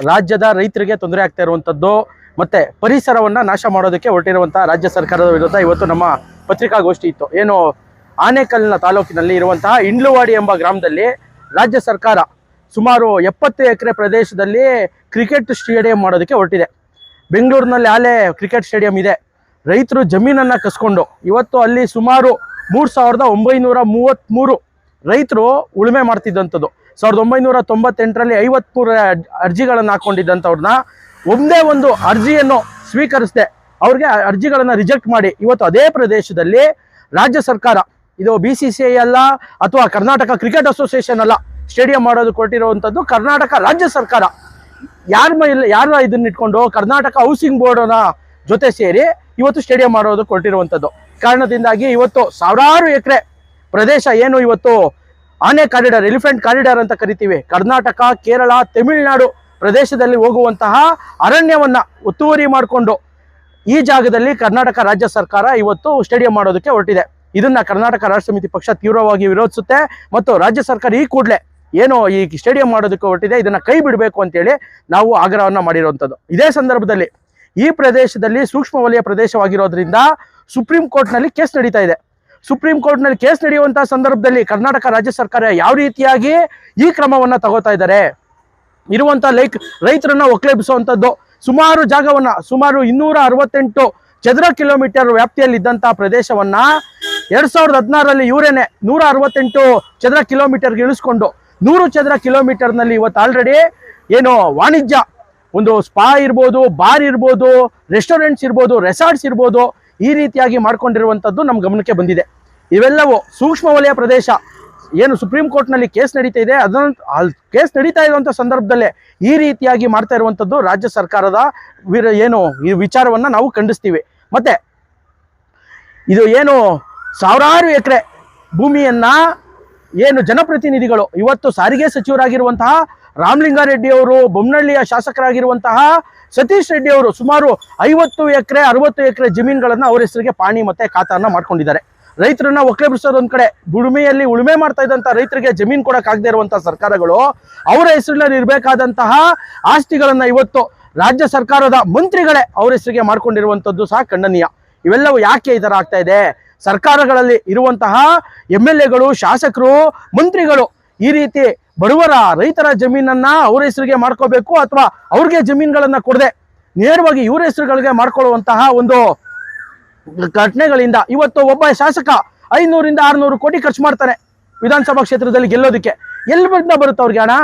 ರಾಜ್ಯದ ರೈತರಿಗೆ ತೊಂದರೆ ಆಗ್ತಾ ಇರುವಂಥದ್ದು ಮತ್ತೆ ಪರಿಸರವನ್ನ ನಾಶ ಮಾಡೋದಕ್ಕೆ ಹೊರಟಿರುವಂತಹ ರಾಜ್ಯ ಸರ್ಕಾರದ ವಿರುದ್ಧ ಇವತ್ತು ನಮ್ಮ ಪತ್ರಿಕಾಗೋಷ್ಠಿ ಇತ್ತು. ಏನು ಆನೇಕಲ್ನ ತಾಲೂಕಿನಲ್ಲಿ ಇರುವಂತಹ ಇಂಡ್ಲುವಾಡಿ ಎಂಬ ಗ್ರಾಮದಲ್ಲಿ ರಾಜ್ಯ ಸರ್ಕಾರ ಸುಮಾರು 70 ಎಕರೆ ಪ್ರದೇಶದಲ್ಲಿ ಕ್ರಿಕೆಟ್ ಸ್ಟೇಡಿಯಂ ಮಾಡೋದಕ್ಕೆ ಹೊರಟಿದೆ. ಬೆಂಗಳೂರಿನಲ್ಲಿ ಆಲೆ ಕ್ರಿಕೆಟ್ ಸ್ಟೇಡಿಯಂ ಇದೆ. ರೈತರು ಜಮೀನನ್ನು ಕಸ್ಕೊಂಡು ಇವತ್ತು ಅಲ್ಲಿ ಸುಮಾರು 3933 ರೈತರು ಉಳುಮೆ ಮಾಡ್ತಿದ್ದಂಥದ್ದು. 1998ರಲ್ಲಿ 53 ಅರ್ಜಿಗಳನ್ನು ಹಾಕೊಂಡಿದ್ದಂಥವ್ರನ್ನ ಒಂದೇ ಒಂದು ಅರ್ಜಿಯನ್ನು ಸ್ವೀಕರಿಸದೆ ಅವ್ರಿಗೆ ಅರ್ಜಿಗಳನ್ನು ರಿಜೆಕ್ಟ್ ಮಾಡಿ ಇವತ್ತು ಅದೇ ಪ್ರದೇಶದಲ್ಲಿ ರಾಜ್ಯ ಸರ್ಕಾರ, ಇದು BCCI ಅಲ್ಲ ಅಥವಾ ಕರ್ನಾಟಕ ಕ್ರಿಕೆಟ್ ಅಸೋಸಿಯೇಷನ್ ಅಲ್ಲ, ಸ್ಟೇಡಿಯಂ ಮಾಡೋದು ಕೊಟ್ಟಿರುವಂಥದ್ದು ಕರ್ನಾಟಕ ರಾಜ್ಯ ಸರ್ಕಾರ. ಯಾರ ಇದನ್ನ ಇಟ್ಕೊಂಡು ಕರ್ನಾಟಕ ಹೌಸಿಂಗ್ ಬೋರ್ಡ್ನ ಜೊತೆ ಸೇರಿ ಇವತ್ತು ಸ್ಟೇಡಿಯಂ ಮಾಡೋದು ಕೊಟ್ಟಿರುವಂಥದ್ದು ಕಾರಣದಿಂದಾಗಿ ಇವತ್ತು ಸಾವಿರಾರು ಎಕರೆ ಪ್ರದೇಶ ಏನು ಇವತ್ತು ಆನೆ ಕಾರಿಡಾರ್, ಎಲಿಫೆಂಟ್ ಕಾರಿಡಾರ್ ಅಂತ ಕರಿತೀವಿ, ಕರ್ನಾಟಕ, ಕೇರಳ, ತಮಿಳುನಾಡು ಪ್ರದೇಶದಲ್ಲಿ ಹೋಗುವಂತಹ ಅರಣ್ಯವನ್ನ ಒತ್ತುವರಿ ಮಾಡಿಕೊಂಡು ಈ ಜಾಗದಲ್ಲಿ ಕರ್ನಾಟಕ ರಾಜ್ಯ ಸರ್ಕಾರ ಇವತ್ತು ಸ್ಟೇಡಿಯಂ ಮಾಡೋದಕ್ಕೆ ಹೊರಟಿದೆ. ಇದನ್ನ ಕರ್ನಾಟಕ ರಾಷ್ಟ್ರ ಸಮಿತಿ ಪಕ್ಷ ತೀವ್ರವಾಗಿ ವಿರೋಧಿಸುತ್ತೆ ಮತ್ತು ರಾಜ್ಯ ಸರ್ಕಾರ ಈ ಕೂಡಲೇ ಏನು ಈ ಸ್ಟೇಡಿಯಂ ಮಾಡೋದಕ್ಕೆ ಹೊರಟಿದೆ ಇದನ್ನ ಕೈ ಬಿಡಬೇಕು ಅಂತೇಳಿ ನಾವು ಆಗ್ರಹವನ್ನ ಮಾಡಿರುವಂಥದ್ದು. ಇದೇ ಸಂದರ್ಭದಲ್ಲಿ ಈ ಪ್ರದೇಶದಲ್ಲಿ ಸೂಕ್ಷ್ಮ ವಲಯ ಪ್ರದೇಶವಾಗಿರೋದ್ರಿಂದ ಸುಪ್ರೀಂ ಕೋರ್ಟ್ನಲ್ಲಿ ಕೇಸ್ ನಡೀತಾ ಇದೆ. ಸುಪ್ರೀಂ ಕೋರ್ಟ್ನಲ್ಲಿ ಕೇಸ್ ನಡೆಯುವಂತಹ ಸಂದರ್ಭದಲ್ಲಿ ಕರ್ನಾಟಕ ರಾಜ್ಯ ಸರ್ಕಾರ ಯಾವ ರೀತಿಯಾಗಿ ಈ ಕ್ರಮವನ್ನ ತಗೋತಾ ಇದ್ದಾರೆ, ಇರುವಂತ ರೈತರನ್ನ ಒಕ್ಕಲೆಬ್ಬಿಸುವಂಥದ್ದು, ಸುಮಾರು ಜಾಗವನ್ನ ಸುಮಾರು 268 ಚದರ ಕಿಲೋಮೀಟರ್ ವ್ಯಾಪ್ತಿಯಲ್ಲಿ ಇದ್ದಂತಹ ಪ್ರದೇಶವನ್ನ 2016ರಲ್ಲಿ ಇವರೇನೆ 168 ಚದರ ಕಿಲೋಮೀಟರ್ಗೆ ಇಳಿಸ್ಕೊಂಡು 100 ಚದರ ಕಿಲೋಮೀಟರ್ನಲ್ಲಿ ಇವತ್ತು ಆಲ್ರೆಡಿ ಏನು ವಾಣಿಜ್ಯ ಒಂದು ಸ್ಪಾ ಇರ್ಬೋದು, ಬಾರ್ ಇರ್ಬೋದು, ರೆಸ್ಟೋರೆಂಟ್ಸ್ ಇರ್ಬೋದು, ರೆಸಾರ್ಟ್ಸ್ ಇರ್ಬೋದು, ಈ ರೀತಿಯಾಗಿ ಮಾಡ್ಕೊಂಡಿರುವಂಥದ್ದು ನಮ್ಮ ಗಮನಕ್ಕೆ ಬಂದಿದೆ. ಇವೆಲ್ಲವೂ ಸೂಕ್ಷ್ಮ ವಲಯ ಪ್ರದೇಶ ಏನು ಸುಪ್ರೀಂ ಕೋರ್ಟ್ನಲ್ಲಿ ಕೇಸ್ ನಡೀತಾ ಇದೆ, ಅದನ್ನು ಕೇಸ್ ನಡೀತಾ ಇರುವಂಥ ಸಂದರ್ಭದಲ್ಲೇ ಈ ರೀತಿಯಾಗಿ ಮಾಡ್ತಾ ಇರುವಂಥದ್ದು ರಾಜ್ಯ ಸರ್ಕಾರದ ಏನು ಈ ವಿಚಾರವನ್ನು ನಾವು ಖಂಡಿಸ್ತೀವಿ. ಮತ್ತೆ ಇದು ಏನು ಸಾವಿರಾರು ಎಕರೆ ಭೂಮಿಯನ್ನ ಏನು ಜನಪ್ರತಿನಿಧಿಗಳು ಇವತ್ತು ಸಾರಿಗೆ ಸಚಿವರಾಗಿರುವಂತಹ ರಾಮಲಿಂಗಾರೆಡ್ಡಿ ಅವರು, ಬೊಮ್ಮನಹಳ್ಳಿಯ ಶಾಸಕರಾಗಿರುವಂತಹ ಸತೀಶ್ ರೆಡ್ಡಿ ಅವರು ಸುಮಾರು 50 ಎಕರೆ 60 ಎಕರೆ ಜಮೀನುಗಳನ್ನು ಅವರ ಹೆಸರಿಗೆ ಪಾಣಿ ಮತ್ತೆ ಖಾತಾನ ಮಾಡ್ಕೊಂಡಿದ್ದಾರೆ. ರೈತರನ್ನ ಒಕ್ಕಲೆಬ್ಬಿಸೋದು ಒಂದ್ ಕಡೆ, ಉಳುಮೆ ಮಾಡ್ತಾ ಇದ್ದಂತಹ ರೈತರಿಗೆ ಜಮೀನು ಕೊಡಕ್ಕಾಗದೇ ಇರುವಂತಹ ಸರ್ಕಾರಗಳು ಅವರ ಹೆಸರಿನಲ್ಲಿ ಇರಬೇಕಾದಂತಹ ಆಸ್ತಿಗಳನ್ನ ಇವತ್ತು ರಾಜ್ಯ ಸರ್ಕಾರದ ಮಂತ್ರಿಗಳೇ ಅವರ ಹೆಸರಿಗೆ ಮಾಡ್ಕೊಂಡಿರುವಂತದ್ದು ಸಹ ಖಂಡನೀಯ. ಇವೆಲ್ಲವೂ ಯಾಕೆ ಈ ತರ ಆಗ್ತಾ ಇದೆ? ಸರ್ಕಾರಗಳಲ್ಲಿ ಇರುವಂತಹ MLAಗಳು, ಶಾಸಕರು, ಮಂತ್ರಿಗಳು ಈ ರೀತಿ ಬಡವರ ರೈತರ ಜಮೀನನ್ನ ಅವ್ರ ಹೆಸರಿಗೆ ಮಾಡ್ಕೋಬೇಕು ಅಥವಾ ಅವ್ರಿಗೆ ಜಮೀನುಗಳನ್ನ ಕೊಡದೆ ನೇರವಾಗಿ ಇವರ ಹೆಸರುಗಳಿಗೆ ಮಾಡ್ಕೊಳ್ಳುವಂತಹ ಒಂದು ಘಟನೆಗಳಿಂದ ಇವತ್ತು ಒಬ್ಬ ಶಾಸಕ 500 ರಿಂದ 600 ಕೋಟಿ ಖರ್ಚು ಮಾಡ್ತಾನೆ ವಿಧಾನಸಭಾ ಕ್ಷೇತ್ರದಲ್ಲಿ ಗೆಲ್ಲೋದಕ್ಕೆ. ಎಲ್ಲಿಂದ ಬರುತ್ತೆ ಅವ್ರಿಗೆ ಹಣ?